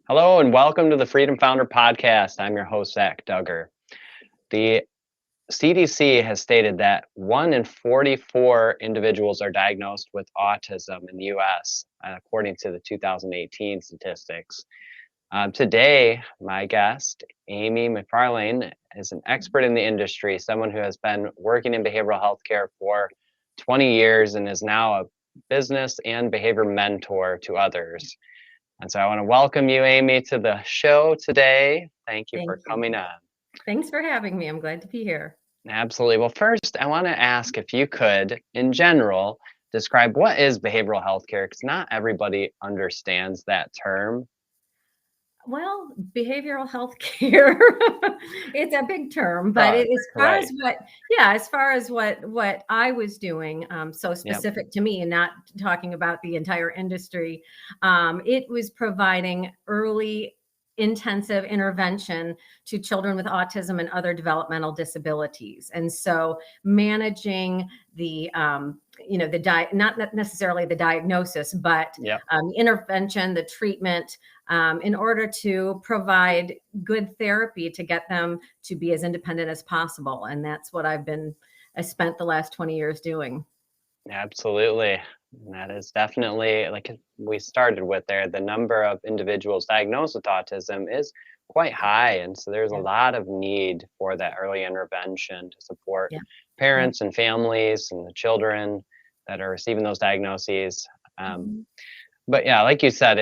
Hello and welcome to the Freedom Founder Podcast. I'm your host, Zach Duggar. The CDC has stated that 1 in 44 individuals are diagnosed with autism in the US, according to the 2018 statistics. Today, my guest, Amy McFarlane, is an expert in the industry, someone who has been working in behavioral healthcare for 20 years and is now a business and behavior mentor to others. And so I want to welcome you, Amy, to the show today. Thank you Thank for you. coming on. Thanks for having me. I'm glad to be here. Absolutely. Well, first, I want to ask if you could, in general, describe what is behavioral healthcare, because not everybody understands that term. Well, behavioral health care, it's a big term, but Broad, right. as far as what I was doing, so Yep. specific to me and not talking about the entire industry, it was providing early intensive intervention to children with autism and other developmental disabilities. And so managing the, not necessarily the diagnosis, but Yep. intervention, the treatment, in order to provide good therapy to get them to be as independent as possible. And that's what I spent the last 20 years doing. Absolutely. And that is definitely, like we started with there, the number of individuals diagnosed with autism is quite high. And so there's a Yeah. lot of need for that early intervention to support Yeah. Yeah. parents and families and the children that are receiving those diagnoses. Um, Mhm. but yeah, like you said,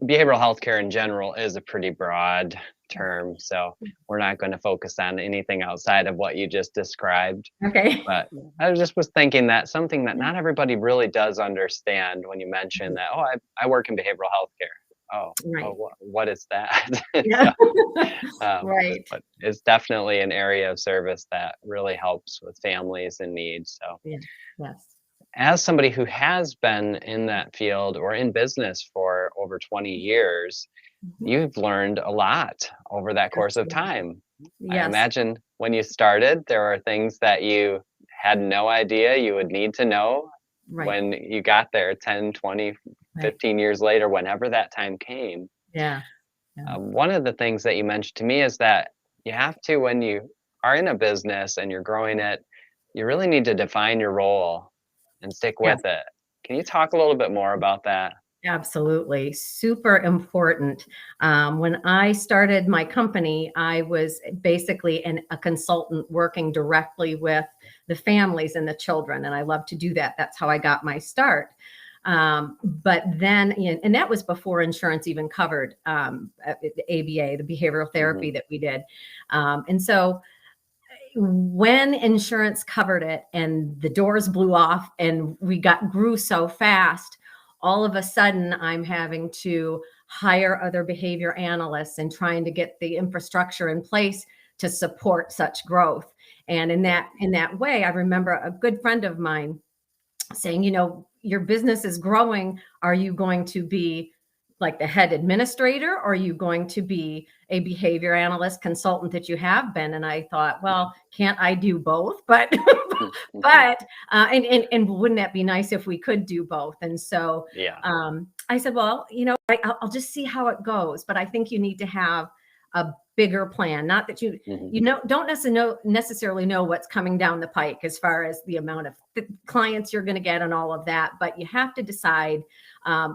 behavioral health care in general is a pretty broad term. So we're not going to focus on anything outside of what you just described. Okay. But I was thinking that something that not everybody really does understand when you mention that, oh, I work in behavioral health care. Right. What is that? Yeah. So, um, Right. but it's definitely an area of service that really helps with families in need. So, Yeah. Yes. as somebody who has been in that field or in business for over 20 years, Mhm. you've learned a lot over that course of Absolutely. time. I Yes. imagine when you started, there are things that you had no idea you would need to know Right. when you got there 10, 20, Right. 15 years later, whenever that time came. Yeah. Yeah. One of the things that you mentioned to me is that you have to, when you are in a business and you're growing it, you really need to define your role and stick Yes. with it. Can you talk a little bit more about that? Absolutely. Super important. When I started my company, I was basically a consultant working directly with the families and the children. And I love to do that. That's how I got my start. But then, and that was before insurance even covered the ABA, the behavioral therapy Hmm. that we did. And so when insurance covered it and the doors blew off and we grew so fast, all of a sudden I'm having to hire other behavior analysts and trying to get the infrastructure in place to support such growth. And in Yeah. that way, I remember a good friend of mine saying, your business is growing. Are you going to be like the head administrator, or are you going to be a behavior analyst consultant that you have been? And I thought, Yeah. well, can't I do both? But Mhm. and wouldn't that be nice if we could do both? And so Yeah. I said, well, I'll just see how it goes. But I think you need to have a bigger plan. Not that Hmm. don't necessarily know what's coming down the pike as far as the amount of clients you're going to get and all of that, but you have to decide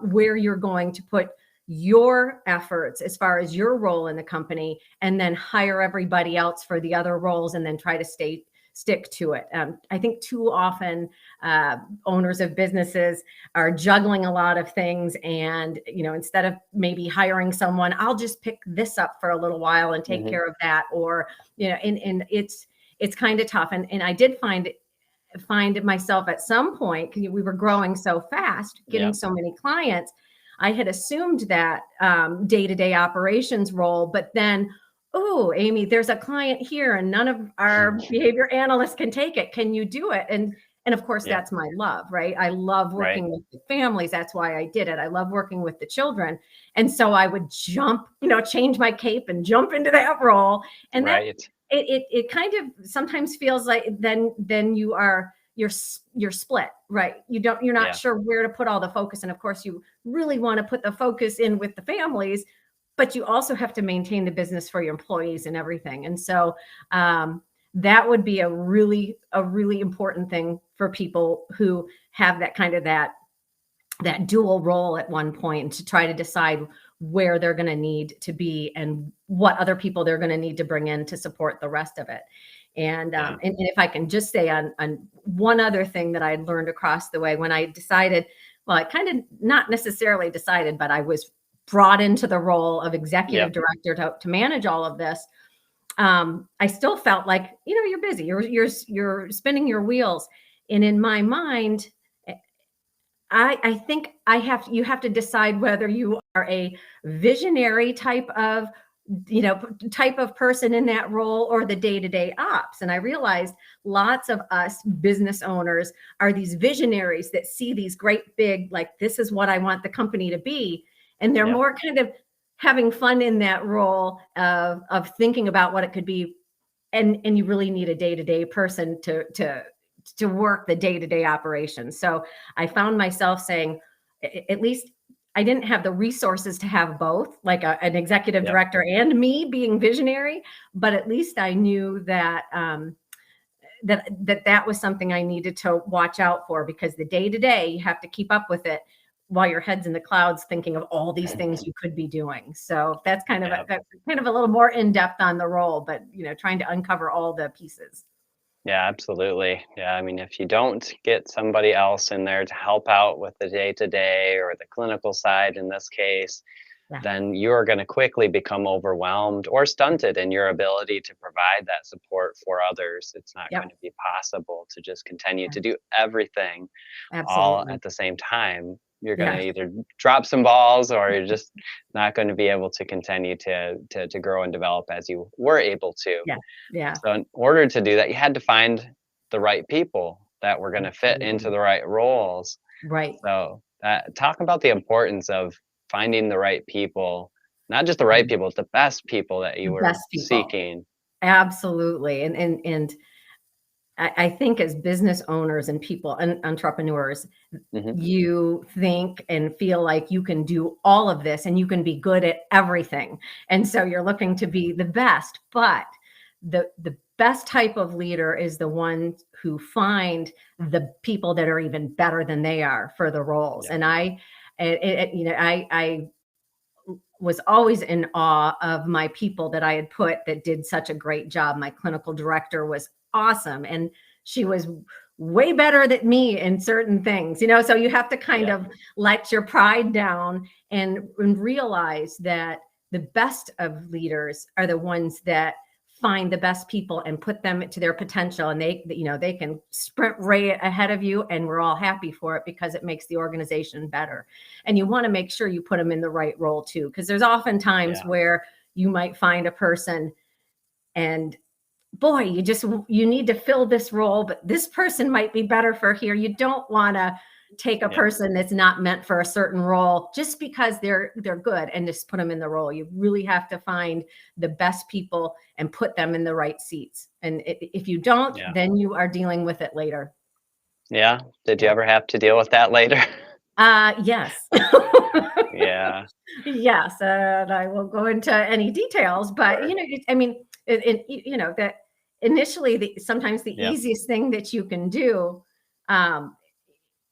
where you're going to put your efforts as far as your role in the company, and then hire everybody else for the other roles, and then try to stick to it. I think too often owners of businesses are juggling a lot of things, and instead of maybe hiring someone, I'll just pick this up for a little while and take Hmm. care of that, or and it's kind of tough. And I did find myself at some point, because we were growing so fast, getting Yep. so many clients. I had assumed that day-to-day operations role, but then, oh, Amy, there's a client here and none of our behavior analysts can take it. Can you do it? And of course, Yeah. that's my love, right? I love Right. working with the families. That's why I did it. I love working with the children. And so I would change my cape and jump into that role. And that Right. it kind of sometimes feels like then you're split, right? You're not Yeah. sure where to put all the focus. And of course, you really want to put the focus in with the families, but you also have to maintain the business for your employees and everything. And so that would be a really important thing for people who have that kind of that dual role at one point, to try to decide where they're going to need to be and what other people they're going to need to bring in to support the rest of it. And, and if I can just say on one other thing that I had learned across the way, when I decided, well, I kind of not necessarily decided, but I was brought into the role of executive director to manage all of this. I still felt like, you're busy, you're spinning your wheels. And in my mind, I think you have to decide whether you are a visionary type of person in that role, or the day-to-day ops. And I realized lots of us business owners are these visionaries that see these great big, like, this is what I want the company to be. And they're more kind of having fun in that role of thinking about what it could be. And you really need a day-to-day person to work the day-to-day operations. So I found myself saying, at least I didn't have the resources to have both, like an executive director and me being visionary, but at least I knew that that was something I needed to watch out for, because the day-to-day, you have to keep up with it while your head's in the clouds thinking of all these things you could be doing. So that's kind of that's kind of a little more in depth on the role, but trying to uncover all the pieces. Yeah, absolutely. Yeah, I mean, if you don't get somebody else in there to help out with the day-to-day or the clinical side in this case, then you're going to quickly become overwhelmed or stunted in your ability to provide that support for others. It's not going to be possible to just continue to do everything all at the same time. You're going to either drop some balls, or you're just not going to be able to continue to grow and develop as you were able to. So in order to do that, you had to find the right people that were going to fit into the right roles. So talk about the importance of finding the right people, not just the right people, the best people that you were seeking. Absolutely. And I think as business owners and people and entrepreneurs, you think and feel like you can do all of this and you can be good at everything. And so you're looking to be the best, but the best type of leader is the one who find the people that are even better than they are for the roles. And I was always in awe of my people that I had put that did such a great job. My clinical director was awesome, and she was way better than me in certain things, so you have to kind of let your pride down and realize that the best of leaders are the ones that find the best people and put them to their potential, and they can sprint right ahead of you, and we're all happy for it because it makes the organization better. And you want to make sure you put them in the right role too, because there's often times where you might find a person and boy, you need to fill this role, but this person might be better for here. You don't want to take a person that's not meant for a certain role just because they're good and just put them in the role. You really have to find the best people and put them in the right seats. And if you don't, then you are dealing with it later. Yeah. Did you ever have to deal with that later? Yes. Yes. And I won't go into any details, but I mean, that initially sometimes the easiest thing that you can do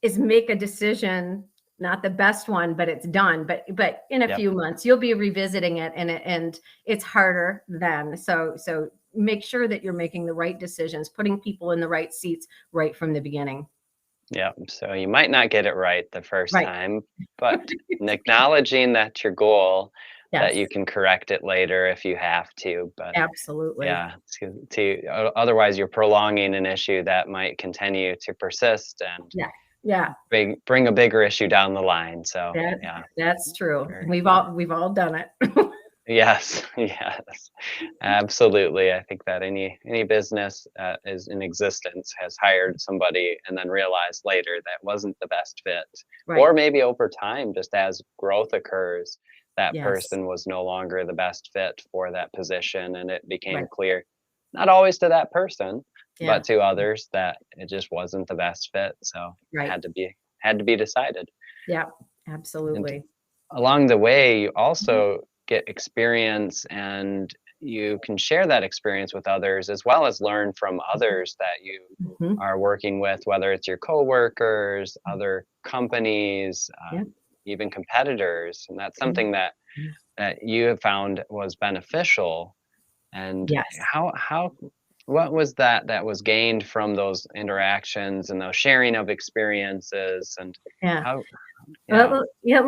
is make a decision, not the best one, but it's done. But in a few months, you'll be revisiting it, and it's harder then. So make sure that you're making the right decisions, putting people in the right seats right from the beginning. Yeah. So you might not get it right the first time, but acknowledging that's your goal, that you can correct it later if you have to. But absolutely. Otherwise you're prolonging an issue that might continue to persist and bring a bigger issue down the line. So that's true. We've all done it. Yes, absolutely. I think that any business is in existence has hired somebody and then realized later that wasn't the best fit, or maybe over time, just as growth occurs, that person was no longer the best fit for that position, and it became clear, not always to that person, but to others, that it just wasn't the best fit. So it had to be decided. Yeah, absolutely. And along the way, you also get experience, and you can share that experience with others, as well as learn from others that you Mhm. are working with, whether it's your coworkers, other companies, Yeah. even competitors. And that's Yeah. something that Yeah. you have found was beneficial. And Yes. how what was that was gained from those interactions and those sharing of experiences, and Yeah. how yeah, Yeah,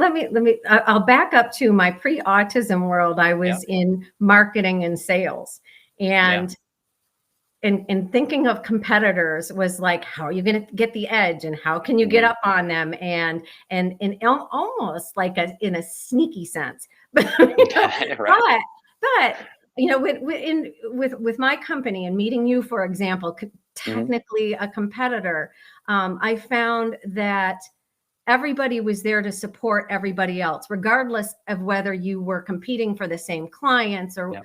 I'll back up to my pre-autism world. I yeah, was in marketing and sales. yeah, And and thinking of competitors was like, how are you going to get the edge, and how can you get mhm, up on them, and almost like in a sneaky sense. But you know, okay, right, but you know, with my company and meeting you, for example, mhm, technically a competitor, I found that everybody was there to support everybody else, regardless of whether you were competing for the same clients or yeah,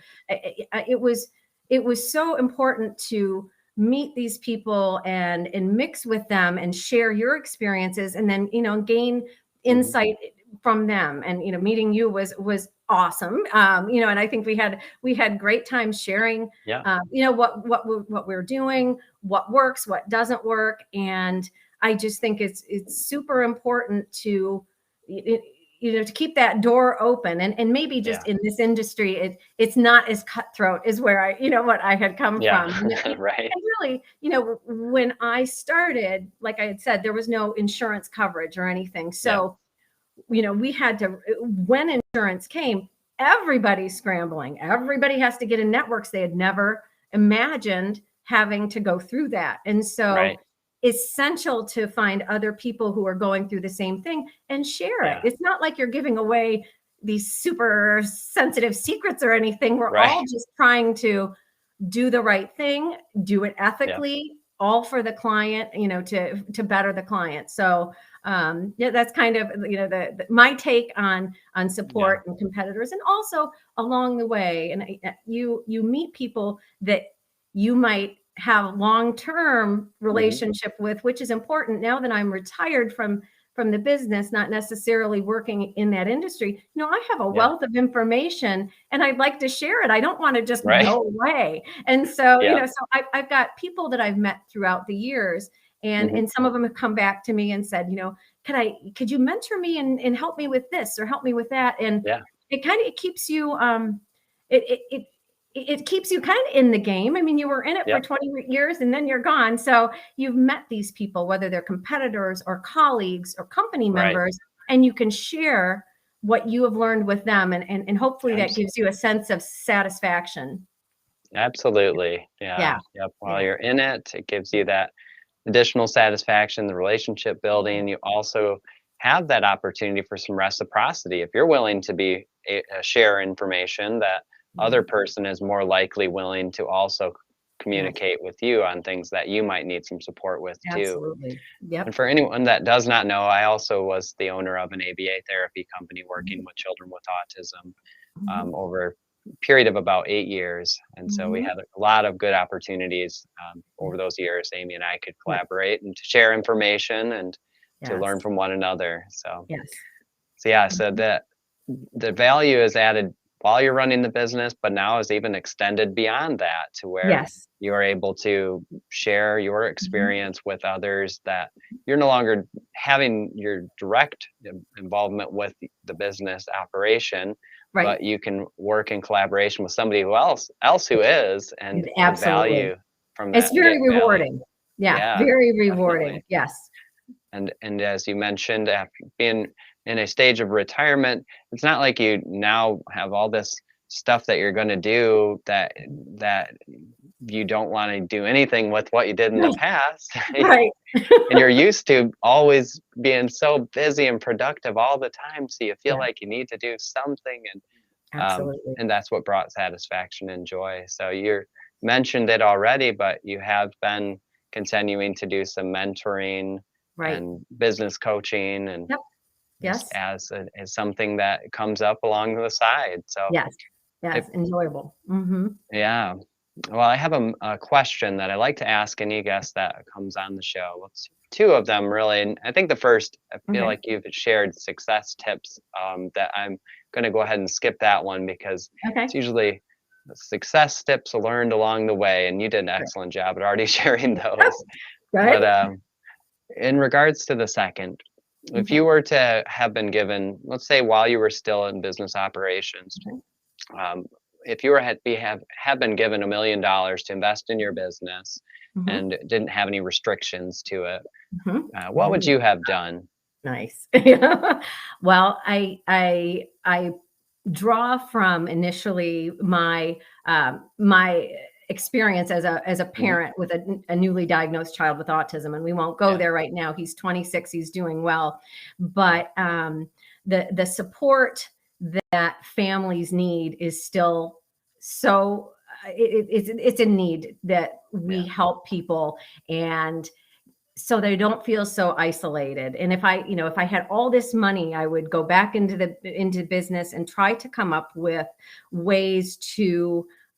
it was so important to meet these people and mix with them and share your experiences, and then gain mhm, insight from them. And meeting you was awesome. And I think we had great times sharing yeah, what we're doing, what works, what doesn't work. And I just think it's super important to to keep that door open. And maybe just yeah, in this industry, it's not as cutthroat as where what I had come yeah, from. right, And really, when I started, like I had said, there was no insurance coverage or anything. yeah, So we had to, when insurance came, everybody's scrambling. Everybody has to get in networks they had never imagined having to go through that. And so right, essential to find other people who are going through the same thing and share it. yeah, It's not like you're giving away these super sensitive secrets or anything. We're right, all just trying to do the right thing, do it yeah, ethically, all for the client, to better the client. So yeah, that's kind of my take on yeah, support and competitors. And also along the way, and you meet people that you might have long-term mhm, relationship with, which is important. Now that I'm retired from the business, not necessarily working in that industry, I have a yeah, wealth of information and I'd like to share it. I don't want to just right, go away. And so, yeah, I've got people that I've met throughout the years, and mhm, and some of them have come back to me and said, could you mentor me and help me with this or help me with that? And yeah, it keeps you it it it it keeps you kind of in the game. I mean, you were in it for yeah, 20 years and then you're gone. So you've met these people, whether they're competitors or colleagues or company right, members, and you can share what you have learned with them. And hopefully that abs gives you a sense of satisfaction. absolutely, yeah, Yeah. yep, while Yeah. you're in it, it gives you that additional satisfaction, the relationship building. You also have that opportunity for some reciprocity. If you're willing to be share information, that other Mhm. person is more likely willing to also Yes, communicate with you on things that you might need some support with too. absolutely. And Yep. for anyone that does not know, I also was the owner of an ABA therapy company working with children with autism Mhm. over a period of about 8 years. And so we Mhm. had a lot of good opportunities Yeah. over those years. Amy and I could Yeah. collaborate and to share information and to learn Yes. from one another. Yes. So yeah, so Mhm. the value is added while you're running the business, but now is even extended beyond that to where Yes. you are able to share your Mhm. experience with others, that you're no longer having your direct involvement with the business operation, Right. but you can work in collaboration with somebody else who is, and the Absolutely. value from It's that get very value. rewarding. Yeah, Yeah, very rewarding. definitely. Yes. And as you mentioned, after being in a stage of retirement, it's not like you now have all this stuff that you're going to do that you don't want to do anything with what you did in the Right, past. right. And you're used to always being so busy and productive all the time, so you feel Yeah, like you need to do something, absolutely. and that's what brought satisfaction and joy. So you mentioned it already, but you have been continuing to do some mentoring Right. and business coaching, and Yep. just Yes. as something that comes up along the side. So Yes. if Yes. Enjoyable. Mhm. yeah, well, I have a question that I like to ask any guest that comes on the show. Well, it's two of them really, and I think the first, I feel Okay. like you've shared success tips that I'm going to go ahead and skip that one because Okay. it's usually success steps learned along the way, and you did an Right. excellent job at already sharing Oh, those. But good. in regards to the second, if Okay. you were to have been given, let's say while you were still in business operations, Okay. um, if you were have been given $1 million to invest in your business Mhm. and didn't have any restrictions to it, Mhm. what would Ooh, you have done? nice. Well, I draw from initially my experience as a Hmm. parent with a newly diagnosed child with autism, and we won't go Yeah, there right now. He's 26, he's doing well, yeah, but the support that families need is still so it's a need that we yeah, help people, and so they don't feel so isolated. And if I had all this money, I would go back into business and try to come up with ways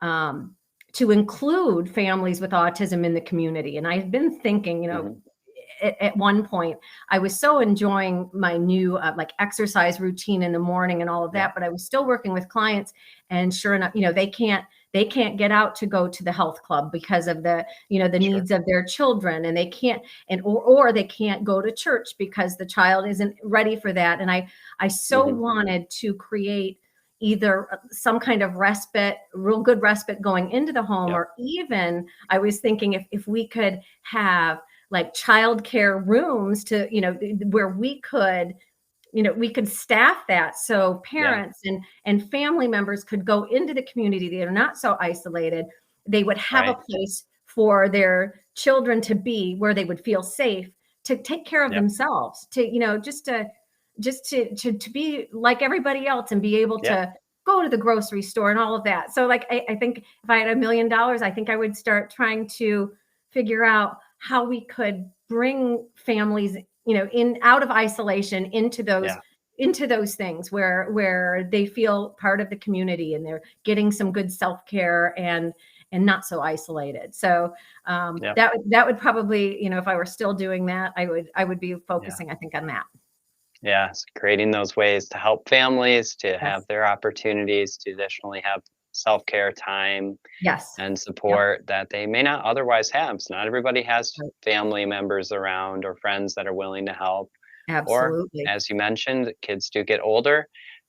um, to include families with autism in the community. And I've been thinking, hmm, at one point I was so enjoying my new like exercise routine in the morning and all of yeah, that, but I was still working with clients, and sure enough, they can't get out to go to the health club because of the sure, needs of their children, and they can't, or they can't go to church because the child isn't ready for that. And I so hmm, wanted to create either some kind of respite, real good respite going into the home, yep, or even I was thinking if we could have like childcare rooms where we could staff that so yeah, parents and family members could go into the community. They are not so isolated. They would have a right, place for their children to be where they would feel safe to take care of yep, themselves, just to be like everybody else and be able yep, to go to the grocery store and all of that. So like I think if I had $1 million, I think I would start trying to figure out how we could bring families in out of isolation yeah, into those things where they feel part of the community and they're getting some good self-care and not so isolated. So yep, that would probably, if I were still doing that, I would be yeah. focusing, I think, on that. Yes, creating those ways to help families to have Yes. their opportunities to additionally have self-care time Yes. and Yep. support that they may not otherwise have. So not everybody has Right. family members around or friends that are willing to help. Or, Absolutely. as you mentioned, kids do get older,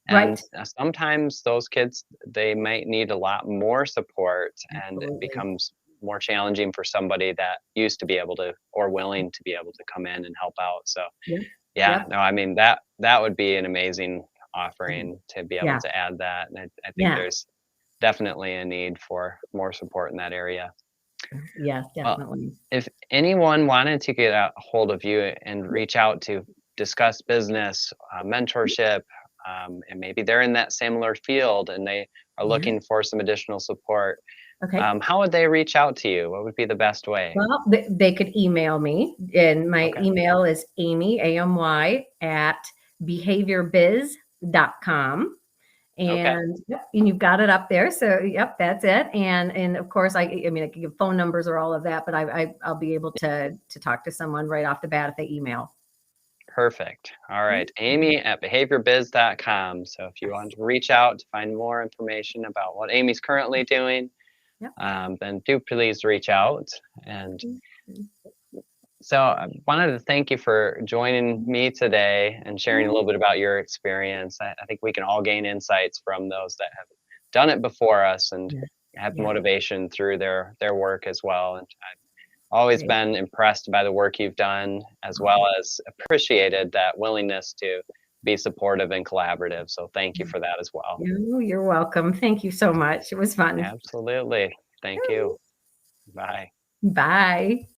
and Right. sometimes those kids they might need a lot more support, and it Absolutely. becomes more challenging for somebody that used to be able to or willing to be able to come in and help out. So Yep. yeah, Yep. no, I mean that would be an amazing offering to be able Yeah. to add that, and I think Yeah. there's definitely a need for more support in that area. Yes, Well, definitely. if anyone wanted to get a hold of you and reach out to discuss business, mentorship, and maybe they're in that similar field and they are Yeah. looking for some additional support, Okay. how would they reach out to you? What would be the best way? Well, they could email me, and my Okay. email is Amy, AMY, at behaviorbiz.com. Okay. And yep, and you've got it up there. So yep, that's it. And of course, I mean, I can give phone numbers or all of that, but I'll be able to talk to someone right off the bat if they email. Perfect. All right. Mhm. Amy at behaviorbiz.com. So if you want Yes. to reach out to find more information about what Amy's currently doing, Yep. then do please reach out. And Mhm. so I wanted to thank you for joining me today and sharing a Mhm. little bit about your experience. I think we can all gain insights from those that have done it before us and Yeah. have Yeah. motivation through their work as well. And I've always Great. been impressed by the work you've done, as well Oh, as appreciated that willingness to be supportive and collaborative. So thank you for that as well. you're welcome. Thank you so much. It was fun. Absolutely. Thank you. Bye. Bye.